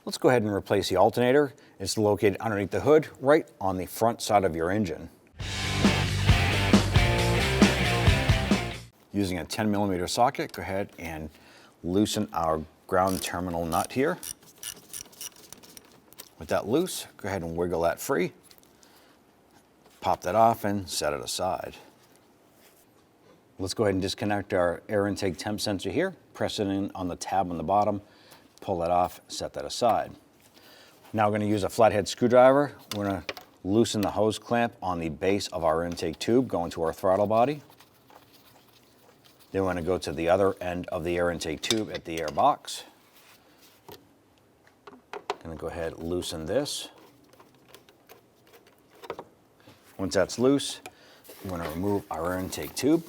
Let's go ahead and replace the alternator. It's located underneath the hood, right on the front side of your engine. Using a 10mm socket, go ahead and loosen our ground terminal nut here. With that loose, go ahead and wiggle that free. Pop that off and set it aside. Let's go ahead and disconnect our air intake temp sensor here. Press it in on the tab on the bottom, pull that off, set that aside. Now we're going to use a flathead screwdriver. We're going to loosen the hose clamp on the base of our intake tube going to our throttle body. Then we're going to go to the other end of the air intake tube at the air box. Going to go ahead and loosen this. Once that's loose, we're going to remove our air intake tube.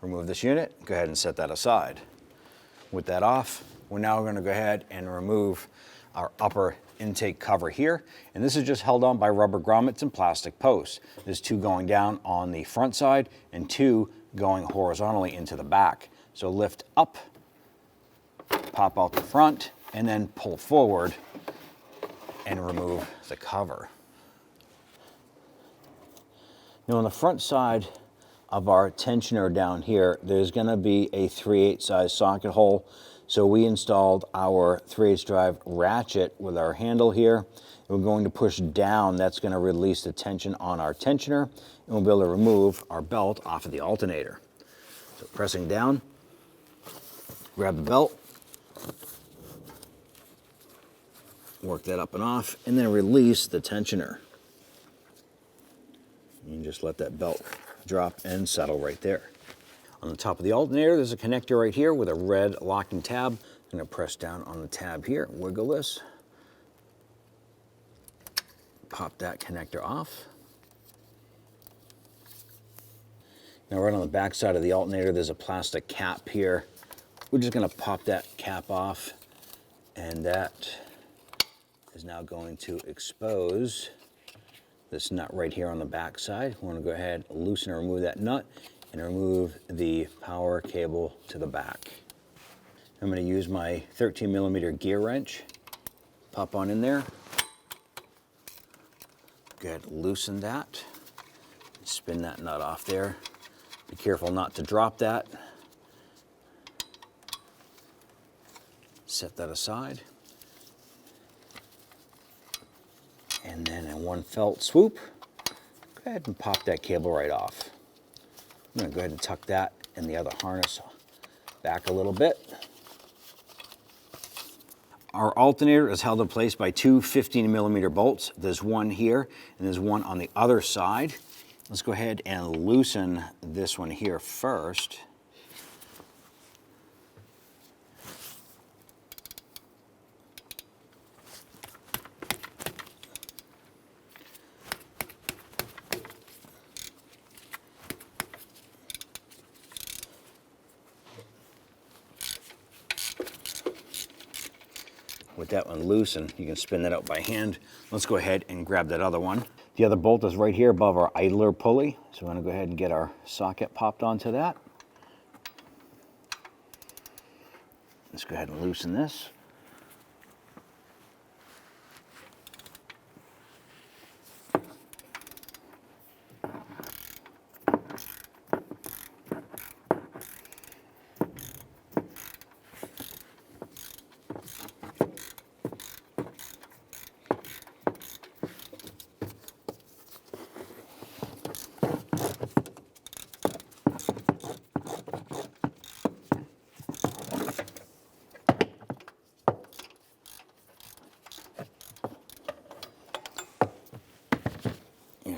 Remove this unit, go ahead and set that aside. With that off, we're now going to go ahead and remove our upper intake cover here. And this is just held on by rubber grommets and plastic posts. There's two going down on the front side and two going horizontally into the back. So lift up, pop out the front, and then pull forward and remove the cover. Now on the front side of our tensioner down here, there's going to be a 3/8 size socket hole. So we installed our 3/8 drive ratchet with our handle here. We're going to push down. That's going to release the tension on our tensioner, and we'll be able to remove our belt off of the alternator. So pressing down, grab the belt, work that up and off, and then release the tensioner. And just let that belt drop and settle right there. On the top of the alternator, there's a connector right here with a red locking tab. I'm going to press down on the tab here, wiggle this, pop that connector off. Now right on the back side of the alternator, there's a plastic cap here. We're just going to pop that cap off, and that is now going to expose this nut right here on the back side. We want to go ahead, loosen and remove that nut and remove the power cable to the back. I'm going to use my 13mm gear wrench, pop on in there, go ahead, loosen that, spin that nut off there. Be careful not to drop that. Set that aside. And then in one felt swoop, go ahead and pop that cable right off. I'm going to go ahead and tuck that and the other harness back a little bit. Our alternator is held in place by two 15mm bolts. There's one here and there's one on the other side. Let's go ahead and loosen this one here first. With that one loose, and you can spin that out by hand. Let's go ahead and grab that other one. The other bolt is right here above our idler pulley. So we're going to go ahead and get our socket popped onto that. Let's go ahead and loosen this.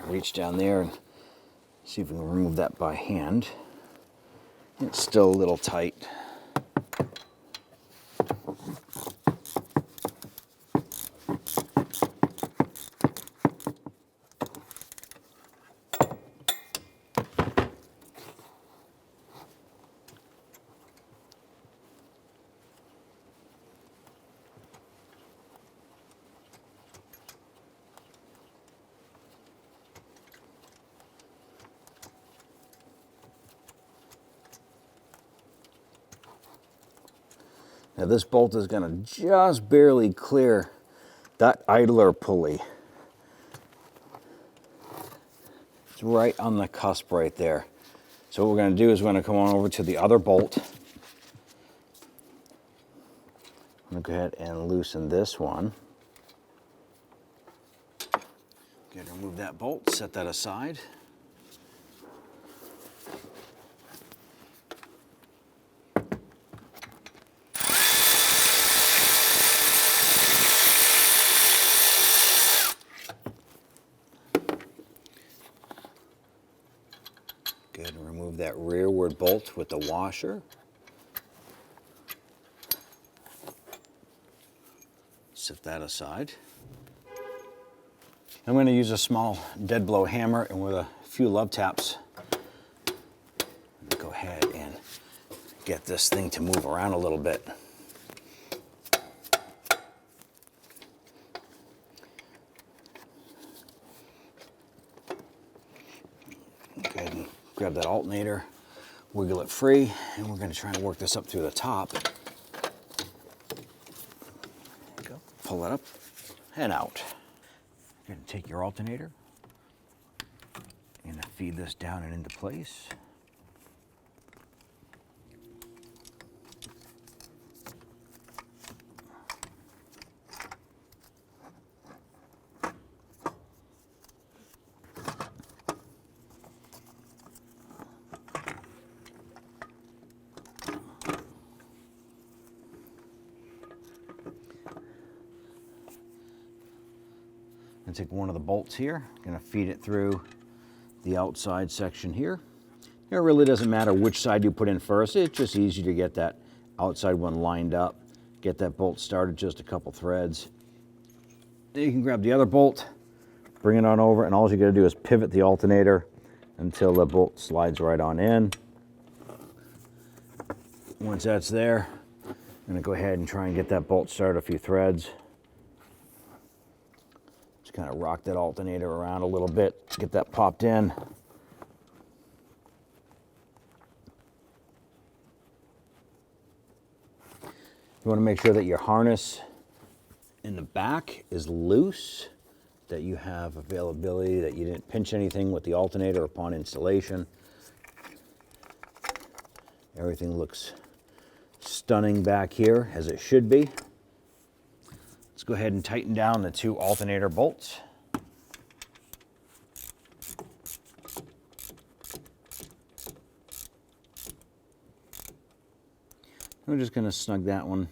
Reach down there and see if we can remove that by hand. It's still a little tight. Now this bolt is going to just barely clear that idler pulley. It's right on the cusp right there. So what we're going to do is we're going to come on over to the other bolt. I'm going to go ahead and loosen this one. Going to remove that bolt, set that aside. Go ahead and remove that rearward bolt with the washer. Set that aside. I'm going to use a small dead blow hammer and with a few love taps, go ahead and get this thing to move around a little bit. Go ahead and grab that alternator, wiggle it free, and we're going to try and work this up through the top. There you go. Pull it up and out. You're going to take your alternator and feed this down and into place. And take one of the bolts here, going to feed it through the outside section here. It really doesn't matter which side you put in first. It's just easy to get that outside one lined up, get that bolt started, just a couple threads. Then you can grab the other bolt, bring it on over, and all you got to do is pivot the alternator until the bolt slides right on in. Once that's there, I'm going to go ahead and try and get that bolt started, a few threads. Just kind of rock that alternator around a little bit, get that popped in. You want to make sure that your harness in the back is loose, that you have availability, that you didn't pinch anything with the alternator upon installation. Everything looks stunning back here, as it should be. Let's go ahead and tighten down the two alternator bolts. We're just going to snug that one.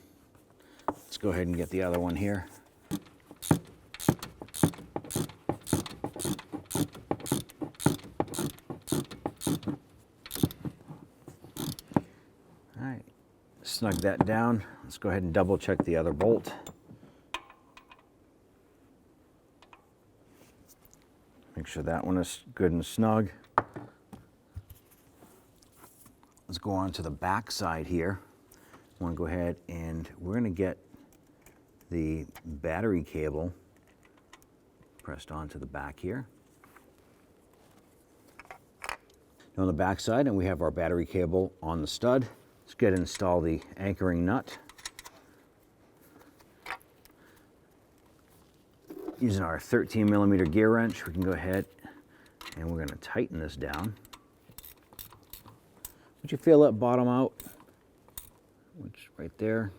Let's go ahead and get the other one here. All right, snug that down. Let's go ahead and double check the other bolt. Make sure that one is good and snug. Let's go on to the back side here. I want to go ahead and we're going to get the battery cable pressed onto the back here. Now on the back side, and we have our battery cable on the stud. Let's get and install the anchoring nut. Using our 13mm gear wrench, we can go ahead and we're going to tighten this down. Would you feel that bottom out? Which right there,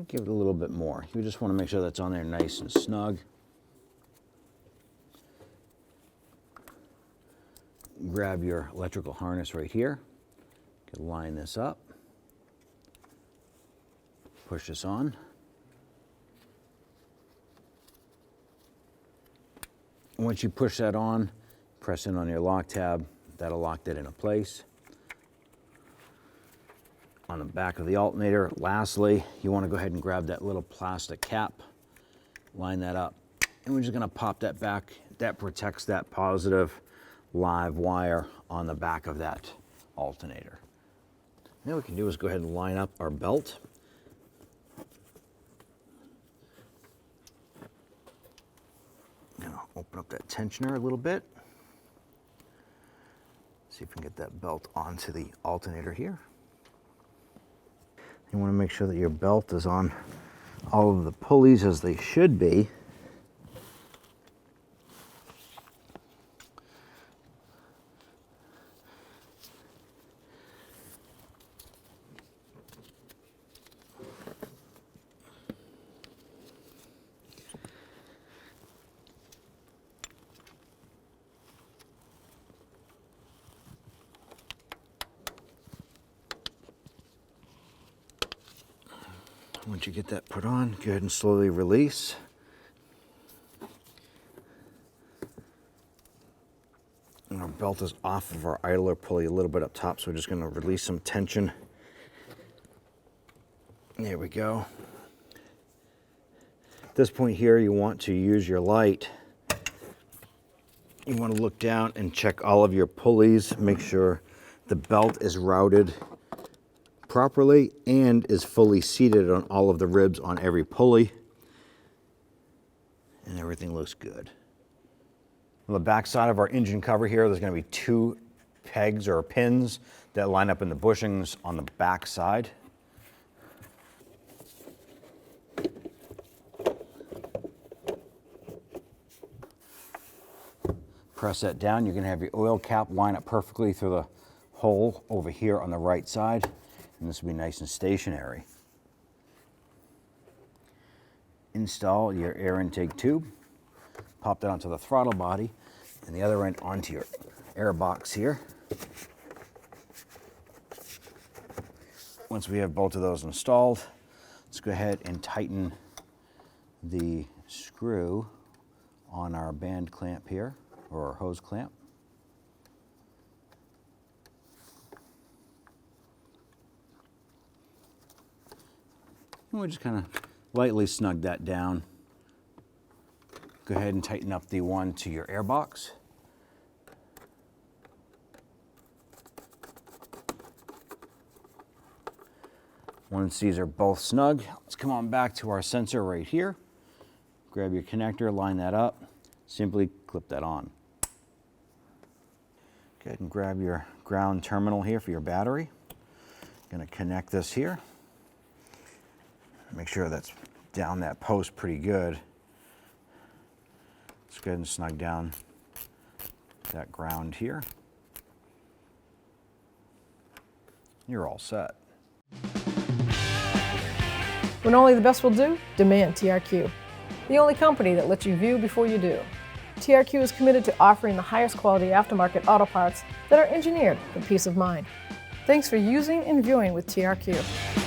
give it a little bit more. You just want to make sure that's on there nice and snug. Grab your electrical harness right here. You can line this up. Push this on. Once you push that on, press in on your lock tab. That'll lock that into place. On the back of the alternator, lastly, you want to go ahead and grab that little plastic cap, line that up, and we're just going to pop that back. That protects that positive live wire on the back of that alternator. Now what we can do is go ahead and line up our belt. Now open up that tensioner a little bit. See if we can get that belt onto the alternator here. You want to make sure that your belt is on all of the pulleys as they should be. Once you get that put on, go ahead and slowly release. And our belt is off of our idler pulley a little bit up top, so we're just going to release some tension. There we go. At this point here, you want to use your light. You want to look down and check all of your pulleys, make sure the belt is routed properly and is fully seated on all of the ribs on every pulley, and everything looks good. On the back side of our engine cover here, there's going to be 2 pegs or pins that line up in the bushings on the back side. Press that down. You're going to have your oil cap line up perfectly through the hole over here on the right side. And this will be nice and stationary. Install your air intake tube. Pop that onto the throttle body and the other end onto your air box here. Once we have both of those installed, let's go ahead and tighten the screw on our band clamp here, or our hose clamp. And we'll just kind of lightly snug that down. Go ahead and tighten up the one to your air box. Once these are both snug, let's come on back to our sensor right here. Grab your connector, line that up, simply clip that on. Go ahead and grab your ground terminal here for your battery. Going to connect this here. Make sure that's down that post pretty good. Let's go ahead and snug down that ground here. You're all set. When only the best will do, demand TRQ. The only company that lets you view before you do. TRQ is committed to offering the highest quality aftermarket auto parts that are engineered for peace of mind. Thanks for using and viewing with TRQ.